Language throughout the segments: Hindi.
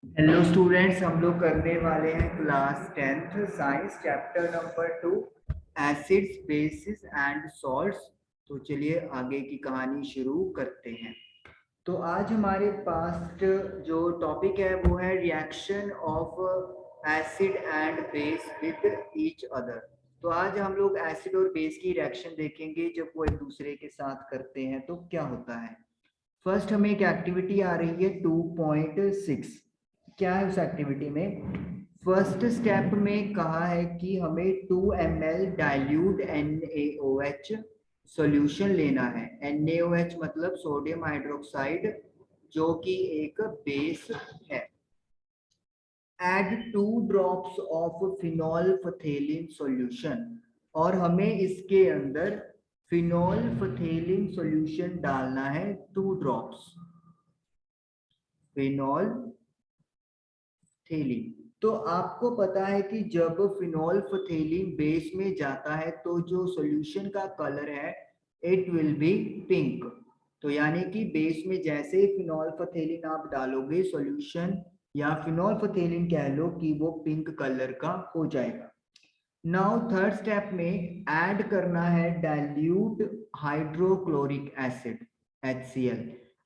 हेलो स्टूडेंट्स, हम लोग करने वाले हैं class 10th science chapter number 2 acids bases and salts. तो चलिए आगे की कहानी शुरू करते हैं। तो आज हमारे पास जो टॉपिक है वो है reaction of acid and base with each other. तो आज हम लोग एसिड और बेस की रिएक्शन देखेंगे जब वो एक दूसरे के साथ करते हैं तो क्या होता है। फर्स्ट हमें एक एक्टिविटी आ रही है 2.6। क्या है उस एक्टिविटी में? फर्स्ट स्टेप में कहा है कि हमें 2 ml डाइल्यूट NaOH सॉल्यूशन लेना है। NaOH मतलब सोडियम हाइड्रोक्साइड, जो कि एक बेस है। एड 2 ड्रॉप्स ऑफ फिनोल्फथेलिन सॉल्यूशन, और हमें इसके अंदर फिनोल्फथेलिन सॉल्यूशन डालना है 2 ड्रॉप्स फिनोल्फथेलिन। तो आपको पता है कि जब फिनोल्फथेलिन बेस में जाता है तो जो सॉल्यूशन का कलर है इट विल बी पिंक। तो यानी कि बेस में जैसे ही फिनोल्फथेलिन आप डालोगे सॉल्यूशन, या फिनोल्फथेलिन कह लो, कि वो पिंक कलर का हो जाएगा। नाउ थर्ड स्टेप में ऐड करना है डाइल्यूट हाइड्रोक्लोरिक एसिड HCl।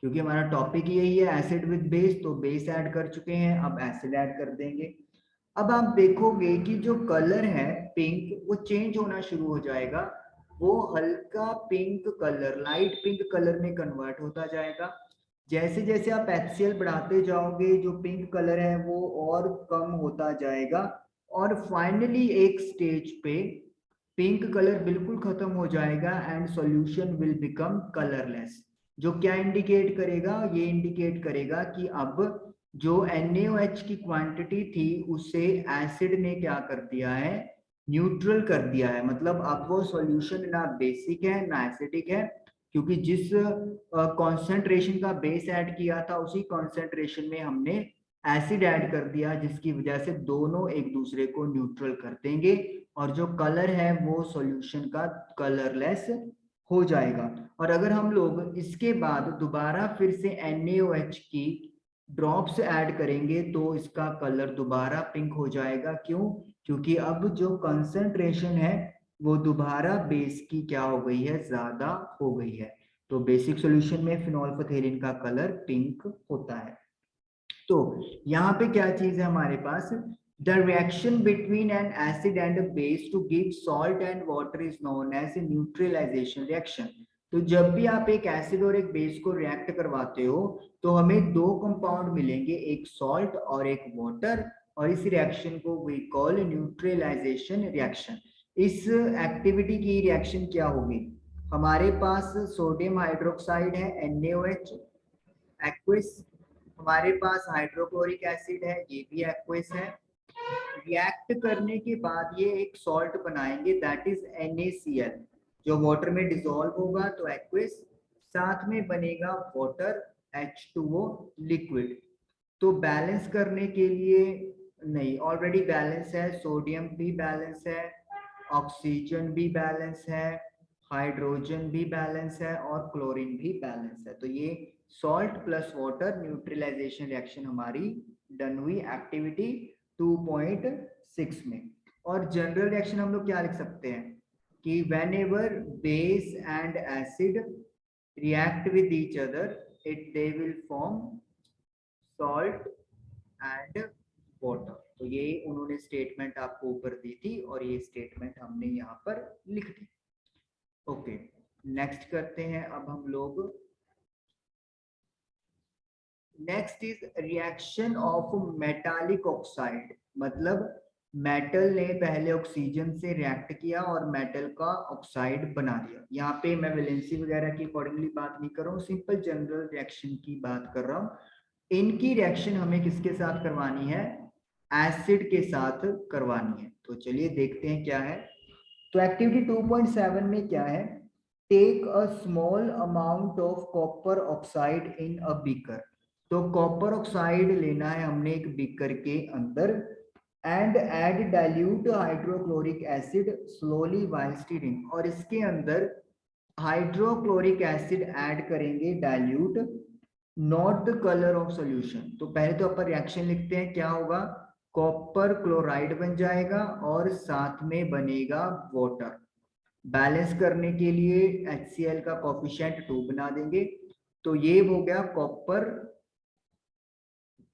क्योंकि हमारा टॉपिक यही है एसिड विद बेस, तो बेस ऐड कर चुके हैं, अब एसिड ऐड कर देंगे। अब आप देखोगे कि जो कलर है पिंक वो चेंज होना शुरू हो जाएगा। वो हल्का pink colour, light pink colour में कन्वर्ट होता जाएगा। जैसे जैसे आप HCl बढ़ाते जाओगे जो पिंक कलर है वो और कम होता जाएगा, और फाइनली एक स्टेज पे पिंक कलर बिल्कुल खत्म हो जाएगा and solution will become colourless. जो क्या इंडिकेट करेगा? ये इंडिकेट करेगा कि अब जो NaOH की क्वांटिटी थी उसे एसिड ने क्या कर दिया है? न्यूट्रल कर दिया है। मतलब अब वो सॉल्यूशन ना बेसिक है ना एसिडिक है, क्योंकि जिस कॉन्सेंट्रेशन का बेस ऐड किया था उसी कॉन्सेंट्रेशन में हमने एसिड ऐड कर दिया, जिसकी वजह से दोनों एक दूसरे को न्यूट्रल कर देंगे और जो कलर है वो सॉल्यूशन का कलरलेस हो जाएगा। और अगर हम लोग इसके बाद दोबारा फिर से NaOH की ड्रॉप्स ऐड करेंगे तो इसका कलर दोबारा पिंक हो जाएगा। क्यों? क्योंकि अब जो कंसंट्रेशन है वो दोबारा बेस की क्या हो गई है? ज्यादा हो गई है। तो बेसिक सॉल्यूशन में फिनोल्फथेलिन का कलर पिंक होता है। तो यहाँ पे क्या चीज है हमारे पास? The reaction between an acid and base to give salt and water is known as a neutralisation reaction. तो जब भी आप एक एसिड और एक बेस को रिएक्ट करवाते हो तो हमें दो कंपाउंड मिलेंगे, एक सॉल्ट और एक वाटर, और इस रिएक्शन को वी कॉल न्यूट्रलाइजेशन रिएक्शन। इस एक्टिविटी की रिएक्शन क्या होगी? हमारे पास सोडियम हाइड्रोक्साइड है NaOH एक्विस, हमारे पास हाइड्रोक्लोरिक एसिड है ये भी एक्विस है। रिएक्ट करने के बाद ये एक सॉल्ट बनाएंगे दैट इज NaCl, जो वाटर में डिसॉल्व होगा तो एक्विस, साथ में बनेगा वाटर H2O लिक्विड। तो बैलेंस करने के लिए, नहीं ऑलरेडी बैलेंस है, सोडियम भी बैलेंस है, ऑक्सीजन भी बैलेंस है, हाइड्रोजन भी बैलेंस है और क्लोरीन भी बैलेंस है। तो ये salt plus water neutralisation reaction हमारी डन हुई एक्टिविटी 2.6 में। और जनरल रिएक्शन हम लोग क्या लिख सकते हैं कि when ever base and acid react with each other it they will form salt and water। तो ये उन्होंने स्टेटमेंट आपको ऊपर दी थी और ये स्टेटमेंट हमने यहाँ पर लिख दी। ओके, नेक्स्ट करते हैं अब हम लोग। Next is reaction of metallic oxide. मतलब मेटल ने पहले ऑक्सीजन से रिएक्ट किया और मेटल का ऑक्साइड बना दिया। यहाँ पे मैं वैलेंसी वगैरह की अकॉर्डिंगली बात नहीं कर रहा हूँ, सिंपल जनरल रिएक्शन की बात कर रहा हूँ। इनकी रिएक्शन हमें किसके साथ करवानी है? एसिड के साथ करवानी है। तो चलिए देखते हैं क्या है। तो एक्टिविटी 2.7 में क्या है? Take a small amount of copper oxide in a beaker. तो कॉपर ऑक्साइड लेना है हमने एक बीकर के अंदर, and add dilute hydrochloric acid slowly while stirring. और इसके अंदर हाइड्रोक्लोरिक एसिड ऐड करेंगे dilute, note the colour of solution. तो पहले तो अपन रिएक्शन लिखते हैं, क्या होगा, कॉपर क्लोराइड बन जाएगा और साथ में बनेगा वाटर। बैलेंस करने के लिए HCl का कोफिशिएंट 2 बना देंगे, तो ये हो गया कॉपर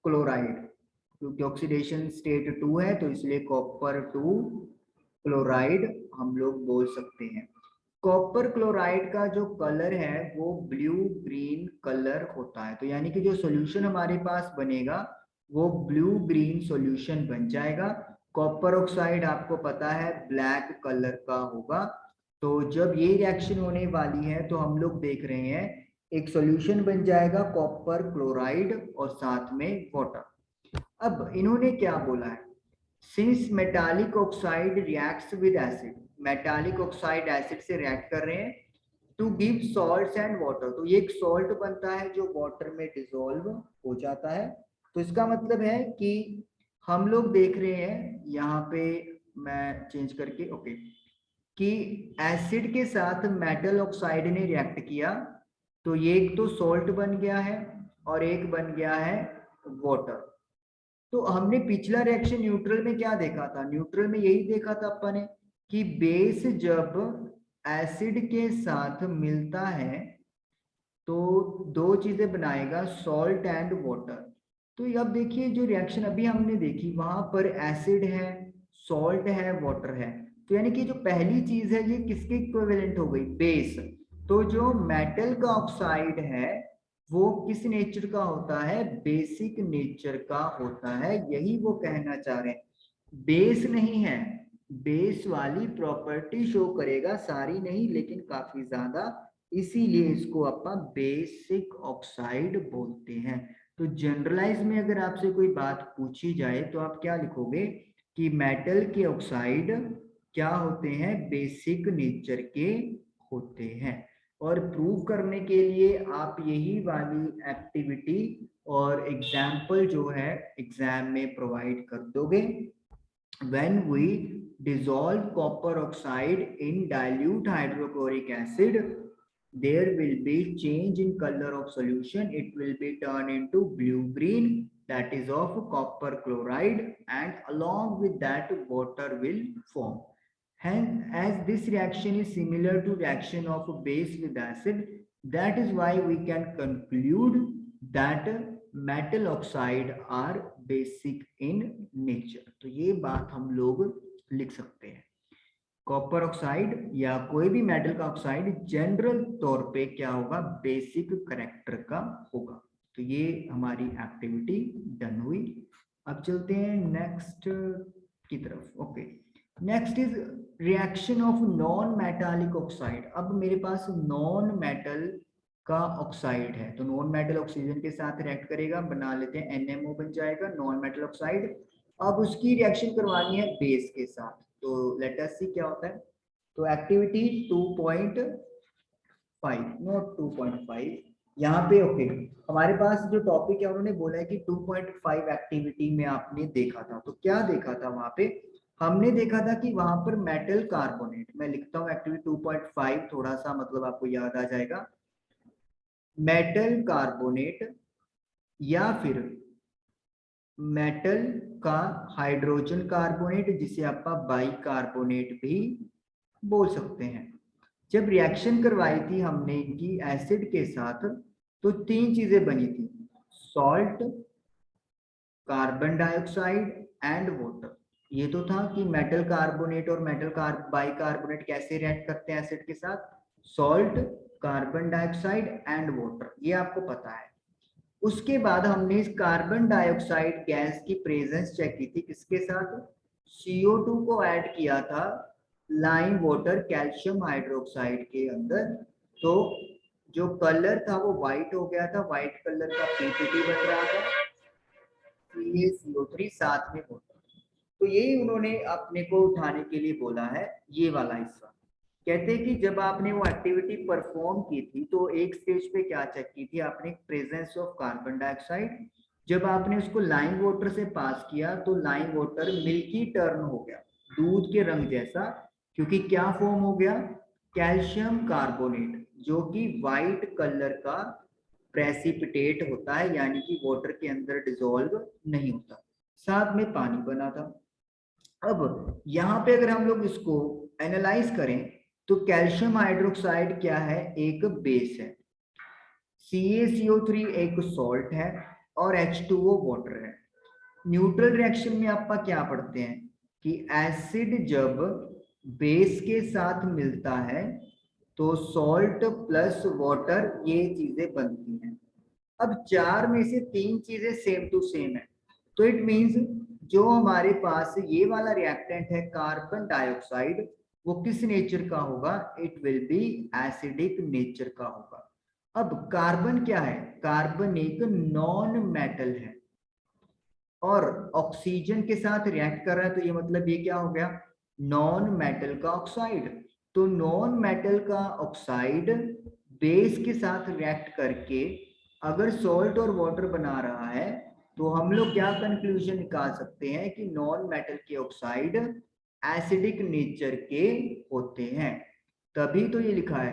क्लोराइड, क्योंकि ऑक्सीडेशन स्टेट 2 है तो इसलिए कॉपर 2 क्लोराइड हम लोग बोल सकते हैं। कॉपर क्लोराइड का जो कलर है वो ब्लू ग्रीन कलर होता है, तो यानी कि जो सॉल्यूशन हमारे पास बनेगा वो ब्लू ग्रीन सॉल्यूशन बन जाएगा। कॉपर ऑक्साइड आपको पता है ब्लैक कलर का होगा। तो जब ये रिएक्शन होने वाली है तो हम लोग देख रहे हैं एक सॉल्यूशन बन जाएगा कॉपर क्लोराइड और साथ में वाटर। अब इन्होंने क्या बोला है, since metallic oxide reacts with acid, metallic oxide acid से रिएक्ट कर रहे हैं to give salts and water, तो ये एक सॉल्ट बनता है जो वाटर में डिसॉल्व हो जाता है। तो इसका मतलब है कि हम लोग देख रहे हैं यहाँ पे, मैं चेंज करके ओके, कि एसिड के साथ मेटल ऑक्साइड ने रिएक्ट किया तो ये एक तो सॉल्ट बन गया है और एक बन गया है वाटर। तो हमने पिछला रिएक्शन न्यूट्रल में क्या देखा था, न्यूट्रल में यही देखा था अपन ने कि बेस जब एसिड के साथ मिलता है तो दो चीजें बनाएगा, सॉल्ट एंड वाटर। तो अब देखिए जो रिएक्शन अभी हमने देखी वहां पर एसिड है, सॉल्ट है, वाटर है, तो यानी कि जो पहली चीज है ये किसके इक्विवेलेंट हो गई, बेस। तो जो मेटल का ऑक्साइड है वो किस नेचर का होता है, बेसिक नेचर का होता है, यही वो कहना चाह रहे हैं। बेस नहीं है, बेस वाली प्रॉपर्टी शो करेगा, सारी नहीं लेकिन काफी ज्यादा, इसीलिए इसको अपन बेसिक ऑक्साइड बोलते हैं। तो जनरलाइज में अगर आपसे कोई बात पूछी जाए तो आप क्या लिखोगे कि मेटल के ऑक्साइड क्या होते हैं, बेसिक नेचर के होते हैं। और प्रूव करने के लिए आप यही वाली एक्टिविटी और एग्जाम्पल जो है एग्जाम में प्रोवाइड कर दोगे। When we dissolve copper oxide in dilute hydrochloric acid, there will be change in color of solution. It will be turned into blue green, that is of copper chloride, and along with that water will form. Hence, as this reaction is similar to reaction of a base with acid, that is why we can conclude that metal oxide are basic in nature. तो ये बात हम लोग लिख सकते हैं, कॉपर ऑक्साइड या कोई भी मेटल का ऑक्साइड जनरल तौर पे क्या होगा, बेसिक करेक्टर का होगा। तो ये हमारी एक्टिविटी डन हुई। अब चलते हैं नेक्स्ट की तरफ। Okay, next is reaction of non metallic oxide. अब मेरे पास नॉन मेटल का ऑक्साइड है तो नॉन मेटल ऑक्सीजन के साथ रिएक्ट करेगा, बना लेते हैं NMO बन जाएगा नॉन मेटल ऑक्साइड। अब उसकी रिएक्शन करवानी है बेस के साथ, तो लेट अस सी क्या होता है। तो एक्टिविटी 2.5 नोट 2.5 यहाँ पे ओके, हमारे पास जो टॉपिक है उन्होंने बोला है कि 2.5 एक्टिविटी में आपने देखा था, तो क्या देखा था वहां पे, हमने देखा था कि वहां पर मेटल कार्बोनेट, मैं लिखता हूँ एक्टिविटी 2.5 थोड़ा सा मतलब आपको याद आ जाएगा, मेटल कार्बोनेट या फिर मेटल का हाइड्रोजन कार्बोनेट जिसे आप बाइकार्बोनेट भी बोल सकते हैं। जब रिएक्शन करवाई थी हमने इनकी एसिड के साथ तो तीन चीजें बनी थी, salt, carbon dioxide and water. ये तो था कि मेटल कार्बोनेट और मेटल बाइकार्बोनेट कैसे रिएक्ट करते हैं एसिड के साथ, salt, carbon dioxide and water, ये आपको पता है। उसके बाद हमने इस कार्बन डाइऑक्साइड गैस की प्रेजेंस चेक की थी, किसके साथ, CO2 को ऐड किया था लाइम वाटर कैल्शियम हाइड्रोक्साइड के अंदर, तो जो कलर था वो व्हाइट हो गया था, व्हाइट कलर का PPT बन रहा था, ये CO3 साथ में वाटर। तो यही उन्होंने अपने को उठाने के लिए बोला है, ये वाला हिस्सा। कहते हैं कि जब आपने वो एक्टिविटी परफॉर्म की थी तो एक स्टेज पे क्या चेक की थी आपने, प्रेजेंस ऑफ कार्बन डाइऑक्साइड। जब आपने उसको लाइम वाटर से पास किया तो लाइम वाटर मिल्की टर्न हो गया, दूध के रंग जैसा, क्योंकि क्या फॉर्म हो गया, कैल्शियम कार्बोनेट, जो कि व्हाइट कलर का प्रेसिपिटेट होता है, यानी कि वाटर के अंदर डिसॉल्व नहीं होता, साथ में पानी बना था। अब यहाँ पे अगर हम लोग इसको एनालाइज करें तो कैल्शियम हाइड्रोक्साइड क्या है, एक बेस है, CaCO3 एक सॉल्ट है और H2O वाटर है। न्यूट्रल रिएक्शन में आपका क्या पढ़ते हैं कि एसिड जब बेस के साथ मिलता है तो सॉल्ट प्लस वाटर ये चीजें बनती हैं। अब चार में से तीन चीजें सेम टू सेम है, तो इट मींस जो हमारे पास ये वाला रिएक्टेंट है कार्बन डाइऑक्साइड, वो किस नेचर का होगा, it will be acidic nature का होगा। अब कार्बन क्या है, कार्बन एक नॉन मेटल है और ऑक्सीजन के साथ रिएक्ट कर रहा है, तो ये मतलब ये क्या हो गया, नॉन मेटल का ऑक्साइड। तो नॉन मेटल का ऑक्साइड बेस के साथ रिएक्ट करके अगर सॉल्ट और वाटर बना रहा है, तो हम लोग क्या कंक्लूजन निकाल सकते हैं कि नॉन मेटल के ऑक्साइड एसिडिक नेचर के होते हैं। तभी तो ये लिखा है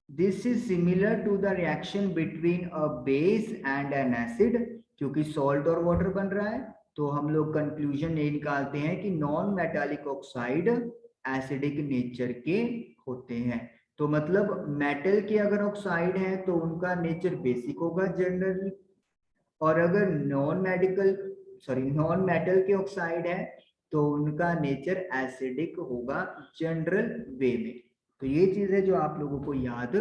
this is similar to the reaction between a base and an acid, क्योंकि सॉल्ट और वाटर बन रहा है, तो हम लोग कंक्लूजन ये निकालते हैं कि non metallic oxide acidic nature के होते हैं। तो मतलब मेटल के अगर ऑक्साइड है तो उनका नेचर बेसिक होगा जनरली, और अगर नॉन मेटल के ऑक्साइड है तो उनका नेचर एसिडिक होगा जनरल वे में। तो ये चीज है जो आप लोगों को याद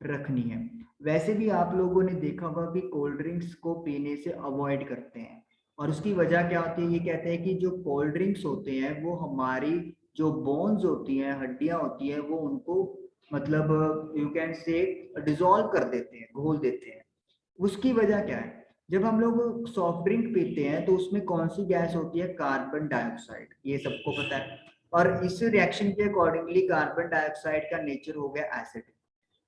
रखनी है। वैसे भी आप लोगों ने देखा होगा कि कोल्ड ड्रिंक्स को पीने से अवॉइड करते हैं, और उसकी वजह क्या होती है, ये कहते हैं कि जो कोल्ड ड्रिंक्स होते हैं वो हमारी जो बोन्स होती हैं, हड्डियां होती हैं, वो उनको मतलब यू कैन से डिसॉल्व कर देते हैं, घोल देते हैं। उसकी वजह क्या है, जब हम लोग सॉफ्ट ड्रिंक पीते हैं तो उसमें कौन सी गैस होती है, कार्बन डाइऑक्साइड, ये सबको पता है। और इस रिएक्शन के अकॉर्डिंगली कार्बन डाइऑक्साइड का नेचर हो गया एसिड।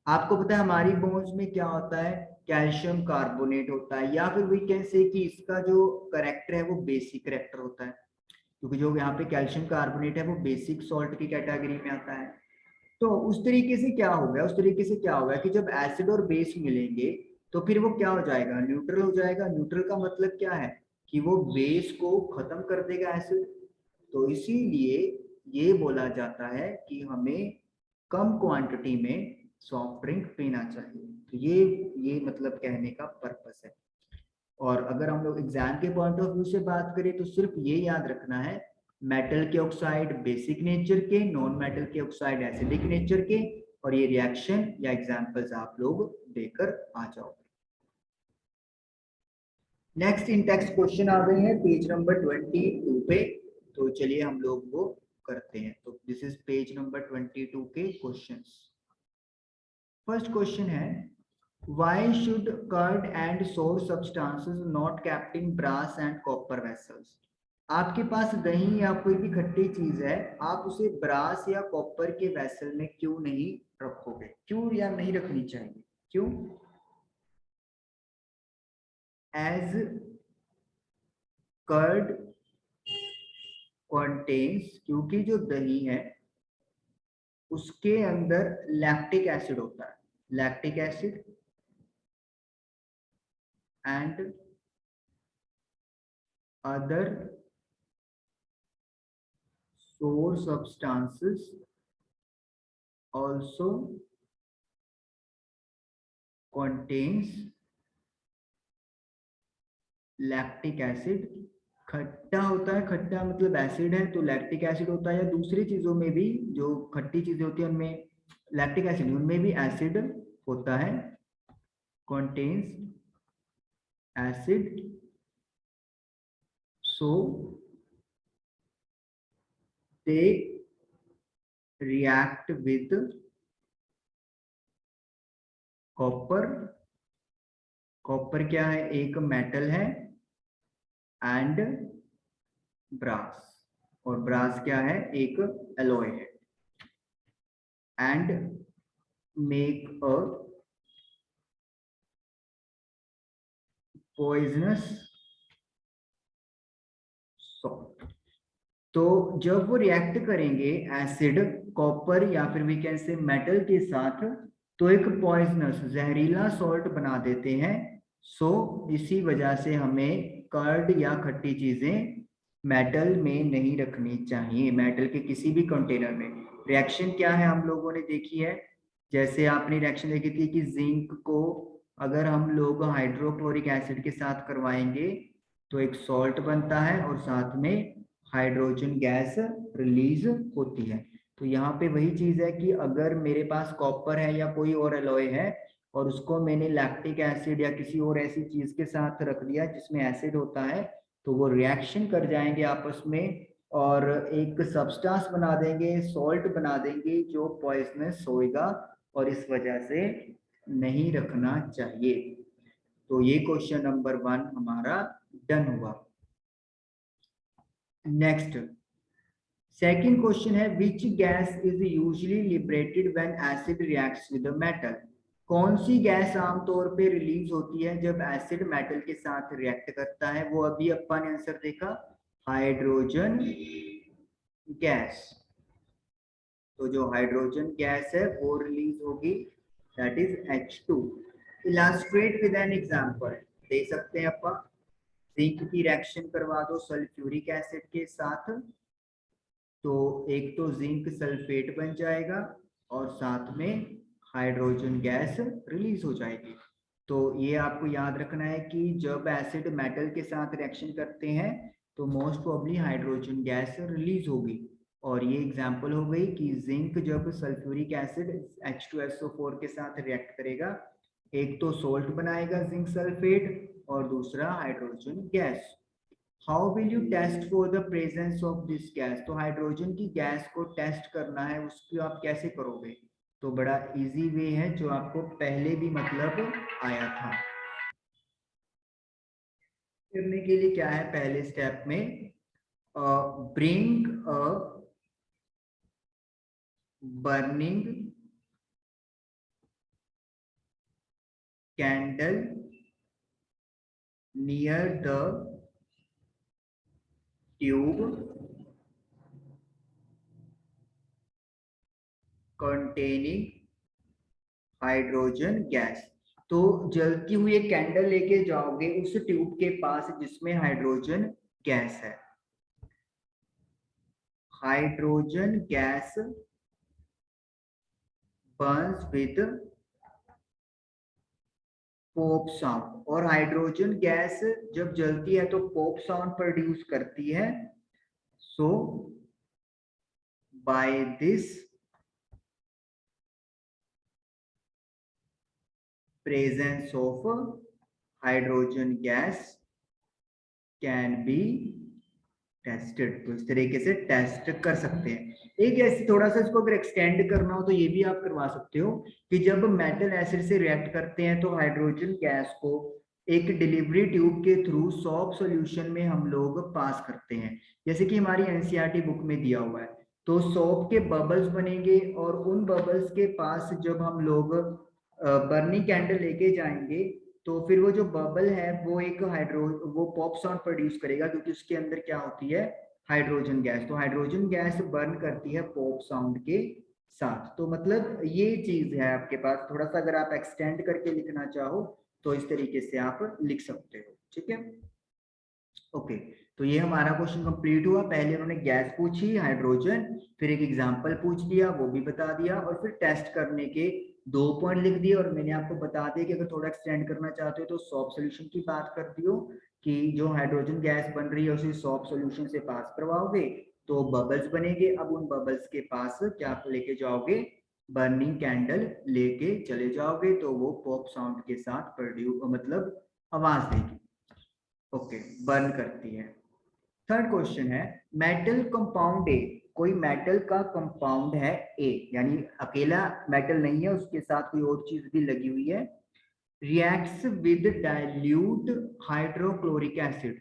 आपको पता है हमारी बोन्स में क्या होता है, कैल्शियम कार्बोनेट होता है, या फिर वी कैन से कि इसका जो करेक्टर है वो बेसिक करेक्टर होता है, क्योंकि जो यहाँ पे कैल्शियम कार्बोनेट है वो बेसिक सॉल्ट की कैटेगरी में आता है। तो उस तरीके से क्या हो गया, उस तरीके से क्या होगा कि जब एसिड और बेस मिलेंगे तो फिर वो क्या हो जाएगा, न्यूट्रल हो जाएगा। न्यूट्रल का मतलब क्या है कि वो बेस को खत्म कर देगा एसिड। तो इसीलिए ये बोला जाता है कि हमें कम क्वांटिटी में सॉफ्ट ड्रिंक पीना चाहिए। तो ये मतलब कहने का पर्पस है। और अगर हम लोग एग्जाम के पॉइंट ऑफ व्यू से बात करें तो सिर्फ ये याद रखना है, मेटल के ऑक्साइड बेसिक नेचर के, नॉन मेटल के ऑक्साइड एसिडिक नेचर के, और ये रिएक्शन या एग्जांपल्स आप लोग देकर आ जाओ। नेक्स्ट इन टेक्स्ट क्वेश्चन आ गए हैं पेज नंबर 22 पे, तो चलिए हम लोग वो करते हैं। तो दिस इज पेज नंबर 22 के क्वेश्चंस। फर्स्ट क्वेश्चन है, why should curd and sour substances not kept in brass and copper vessels? आपके पास दही या कोई भी खट्टी चीज है, आप उसे ब्रास या कॉपर के वेसल में क्यों नहीं रखोगे, क्यों या नहीं रखनी चाहिए, क्यों? एज कर्ड कंटेन्स, क्योंकि जो दही है उसके अंदर लैक्टिक एसिड होता है, lactic acid and other sour substances also contains lactic acid। खट्टा होता है, खट्टा मतलब एसिड है तो लैक्टिक एसिड होता है, या दूसरी चीजों में भी जो खट्टी चीजें होती है उनमें लैक्टिक एसिड, उनमें भी एसिड होता है, contains acid, so they react with copper। Copper क्या है, एक मेटल है, एंड ब्रास, और ब्रास क्या है, एक एलॉय है, and make a poisonous salt. तो जब वो रिएक्ट करेंगे एसिड कॉपर या फिर वी कैन से मेटल के साथ, तो एक पॉइजनस जहरीला सॉल्ट बना देते हैं। सो इसी वजह से हमें कर्ड या खट्टी चीजें मेटल में नहीं रखनी चाहिए, मेटल के किसी भी कंटेनर में। रिएक्शन क्या है हम लोगों ने देखी है, जैसे आपने रिएक्शन देखी थी कि जिंक को अगर हम लोग हाइड्रोक्लोरिक एसिड के साथ करवाएंगे तो एक सॉल्ट बनता है और साथ में हाइड्रोजन गैस रिलीज होती है। तो यहाँ पे वही चीज है कि अगर मेरे पास कॉपर है या कोई और एलॉय है और उसको मैंने लैक्टिक एसिड या किसी और ऐसी चीज के साथ रख दिया जिसमें एसिड होता है, तो वो रिएक्शन कर जाएंगे आपस में और एक सब्सटेंस बना देंगे, सॉल्ट बना देंगे जो पॉइजनस होएगा, और इस वजह से नहीं रखना चाहिए। तो ये क्वेश्चन नंबर 1 हमारा डन हुआ। नेक्स्ट सेकंड क्वेश्चन है, which gas is usually liberated when acid reacts with a metal. कौन सी गैस आमतौर पे रिलीज होती है जब एसिड मेटल के साथ रिएक्ट करता है? वो अभी अपन ने आंसर देखा, हाइड्रोजन गैस। तो जो हाइड्रोजन गैस है वो रिलीज होगी, that is H2। Illustrate with an example दे सकते हैं अपन, जिंक की रिएक्शन करवा दो सल्फ्यूरिक एसिड के साथ, तो एक तो जिंक सल्फेट बन जाएगा और साथ में हाइड्रोजन गैस रिलीज हो जाएगी। तो ये आपको याद रखना है कि जब एसिड मेटल के साथ रिएक्शन करते हैं तो most probably hydrogen gas release होगी। और ये एग्जांपल हो गई कि जिंक जब सल्फ्यूरिक एसिड H2SO4 के साथ रिएक्ट करेगा, एक तो सोल्ट बनाएगा जिंक सल्फेट और दूसरा hydrogen gas. How will you test for the presence of this gas? तो हाइड्रोजन की गैस को टेस्ट करना है, उसको आप कैसे करोगे? तो बड़ा इजी वे है जो आपको पहले भी मतलब आया था। करने के लिए क्या है पहले स्टेप में, bring a burning candle near the tube containing hydrogen gas. तो जलती हुई एक कैंडल लेके जाओगे उस ट्यूब के पास जिसमें हाइड्रोजन गैस है। Hydrogen gas burns with pop sound, और हाइड्रोजन गैस जब जलती है तो पॉप साउंड प्रोड्यूस करती है। So by this presence of hydrogen gas can be tested. तो इस तरीके से टेस्ट कर सकते हैं। एक ऐसे थोड़ा सा इसको अगर एक्सटेंड करना हो तो ये भी आप करवा सकते हो कि जब मेटल एसिड से रिएक्ट करते हैं तो हाइड्रोजन गैस को एक डिलीवरी ट्यूब के थ्रू सॉल्व सॉल्यूशन में हम लोग पास करते हैं, जैसे कि हमारी एनसीईआरटी बुक में दिया हुआ है। तो सॉल्व के बबल्स बनेंगे और उन बबल्स के पास जब हम लोग बर्निंग कैंडल लेके जाएंगे तो फिर वो जो बबल है वो एक वो पॉप साउंड प्रोड्यूस करेगा, क्योंकि उसके अंदर क्या होती है, हाइड्रोजन गैस। तो हाइड्रोजन गैस बर्न करती है पॉप साउंड के साथ। तो मतलब ये चीज है आपके पास, थोड़ा सा अगर आप एक्सटेंड करके लिखना चाहो तो इस तरीके से आप लिख सकते हो। ठीक है, ओके। तो ये हमारा क्वेश्चन कंप्लीट हुआ। पहले उन्होंने गैस पूछी हाइड्रोजन, फिर एक एग्जांपल पूछ दिया वो भी बता दिया, और फिर टेस्ट करने के 2 पॉइंट लिख दिए। और मैंने आपको बता दिया कि अगर थोड़ा एक्सटेंड करना चाहते हो तो सॉफ्ट सॉल्यूशन की बात कर दियो कि जो हाइड्रोजन गैस बन रही है उसे सॉफ्ट सॉल्यूशन से पास करवाओगे तो बबल्स बनेंगे। अब उन बबल्स के पास क्या लेके जाओगे, बर्निंग कैंडल लेके चले जाओगे तो वो पॉप साउंड के साथ प्रोड्यूस मतलब आवाज देगी। ओके, बर्न करती है। थर्ड क्वेश्चन है, मेटल कंपाउंड ए, कोई मेटल का कंपाउंड है ए, यानी अकेला मेटल नहीं है, उसके साथ कोई और चीज भी लगी हुई है, reacts with dilute hydrochloric acid.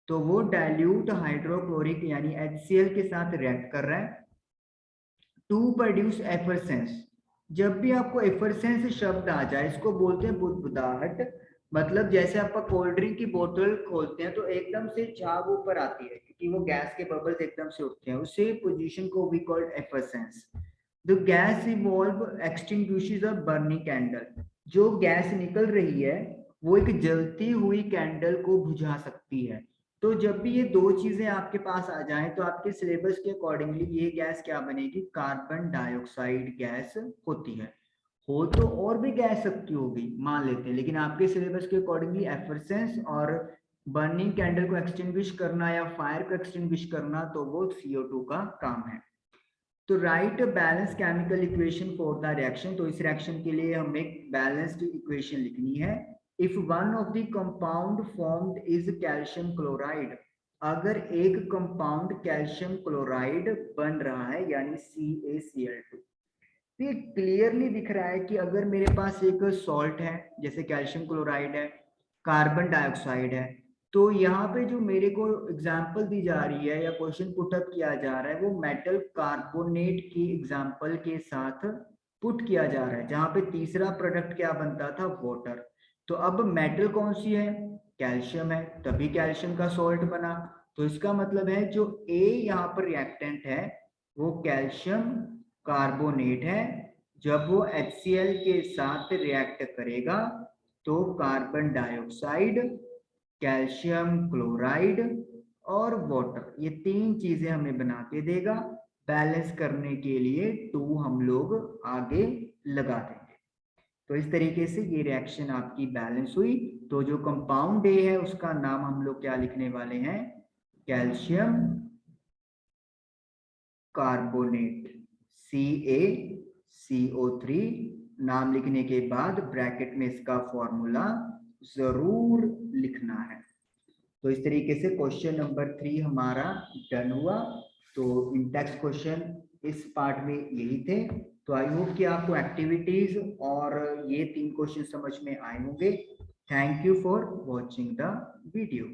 तो वो डाइल्यूट हाइड्रोक्लोरिक यानी HCl के साथ रिएक्ट कर रहा है टू प्रोड्यूस एफरसेंस। जब भी आपको एफरसेंस शब्द आ जाए इसको बोलते हैं बुदबुदाहट। मतलब जैसे आप कोल्ड ड्रिंक की बोतल खोलते हैं तो एकदम से झाग ऊपर आती है क्योंकि वो गैस के बबल्स एकदम से उठते हैं, उसी पोजीशन को we called effervescence. The gas evolve extinguishes a burning candle. जो गैस निकल रही है वो एक जलती हुई कैंडल को बुझा सकती है। तो जब भी ये दो चीजें आपके पास आ जाएं तो आपके सिलेबस के अकॉर्डिंगली ये गैस क्या बनेगी, कार्बन डाइऑक्साइड गैस होती है। हो तो और भी गैस सकती होगी मान लेते हैं, लेकिन आपके सिलेबस के अकॉर्डिंगली एफरसेंस और बर्निंग कैंडल को एक्सटिंग्विश करना या फायर को एक्सटिंग्विश करना तो वो CO2 का काम है। तो right balance chemical equation for the reaction. तो इस रिएक्शन के लिए हमें एक बैलेंस्ड इक्वेशन लिखनी है। If one of the compound formed is calcium chloride, अगर एक कंपाउंड कैल्शियम क्लोराइड बन रहा है यानी CaCl2, तो ये क्लियरली दिख रहा है कि अगर मेरे पास एक सॉल्ट है जैसे कैल्शियम क्लोराइड है, कार्बन डाइऑक्साइड है, तो यहाँ पे जो मेरे को एग्जांपल दी जा रही है या क्वेश्चन पुटअप किया जा रहा है वो मेटल कार्बोनेट की एग्जांपल के साथ पुट किया जा रहा है, जहाँ पे तीसरा प्रोडक्ट क्या बनता था, वाटर। तो अब मेटल कौन सी है, कैल्शियम है, तभी कैल्शियम का सॉल्ट बना। तो इसका मतलब है जो ए यहाँ पर रिएक्टेंट है वो कैल्शियम कार्बोनेट है। जब वो HCl के साथ रिएक्ट करेगा तो कार्बन डाइऑक्साइड, कैल्शियम क्लोराइड और वाटर, ये तीन चीजें हमें बना के देगा। बैलेंस करने के लिए 2 हम लोग आगे लगा देंगे। तो इस तरीके से ये रिएक्शन आपकी बैलेंस हुई। तो जो कंपाउंड ए है उसका नाम हम लोग क्या लिखने वाले हैं, कैल्शियम कार्बोनेट, CaCO3। नाम लिखने के बाद ब्रैकेट में इसका फॉर्मूला जरूर लिखना है। तो इस तरीके से क्वेश्चन नंबर 3 हमारा डन हुआ। तो इंटेक्स क्वेश्चन इस पार्ट में यही थे। तो आई होप कि आपको एक्टिविटीज और ये 3 क्वेश्चन समझ में आए होंगे। Thank you for watching the video.